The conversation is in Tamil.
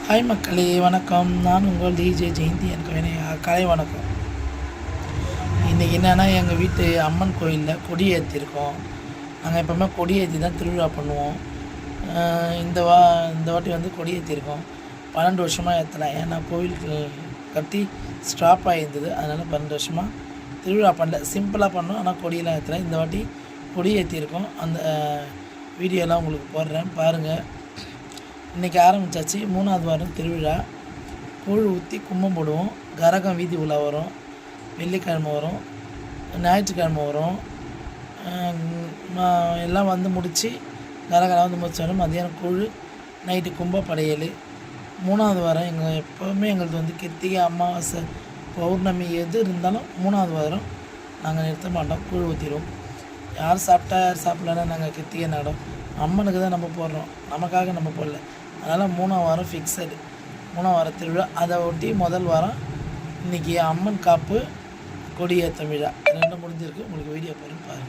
ஹாய் மக்களே, வணக்கம். நான் உங்கள் டிஜே ஜெயந்தி. எனக்கு காலை வணக்கம். இன்றைக்கி என்னென்னா, எங்கள் வீட்டு அம்மன் கோயிலில் கொடி ஏற்றிருக்கோம். நாங்கள் எப்போவுமே கொடி ஏற்றி தான் திருவிழா பண்ணுவோம். இந்த வாட்டி வந்து கொடி ஏற்றிருக்கோம். 12 வருஷமாக ஏற்றலாம். ஏன்னா கோயிலுக்கு கட்டி ஸ்டாப் ஆகியிருந்தது. அதனால் 12 வருஷமாக திருவிழா பண்ணல. சிம்பிளாக பண்ணோம். ஆனால் கொடியெல்லாம் ஏற்றலாம். இந்த வாட்டி கொடி ஏற்றிருக்கோம். அந்த வீடியோலாம் உங்களுக்கு போடுறேன், பாருங்கள். இன்றைக்கி ஆரம்பித்தாச்சு. 3வது வாரம் திருவிழா. கூழ் ஊற்றி கும்பம் போடுவோம். கரகம் வீதி உலா வரும். வெள்ளிக்கிழமை வரும், ஞாயிற்றுக்கிழமை வரும். எல்லாம் வந்து முடித்து கரகெல்லாம் வந்து முடிச்சோன்னா மதியானம் கூழ், நைட்டு கும்ப படையல். 3வது வாரம் எப்போவுமே எங்களுக்கு வந்து கிருத்திகை, அமாவாசை, பௌர்ணமி எது இருந்தாலும் 3வது வாரம் நாங்கள் நிறுத்த மாட்டோம். கூழ் ஊற்றிடுவோம். யார் சாப்பிட்டா யார் சாப்பிட்லன்னா நாங்கள் கிருத்திகை நாடம் அம்மனுக்கு தான் நம்ம போடுறோம், நமக்காக நம்ம போடல. அதனால் 3வது வாரம் ஃபிக்ஸடு. 3வது வாரம் திருவிழா. அதை ஒட்டி முதல் வாரம் இன்றைக்கி அம்மன் காப்பு, கொடியேற்றம் விழா 2 முடிஞ்சிருக்கு. உங்களுக்கு வீடியோ பாருங்கள்.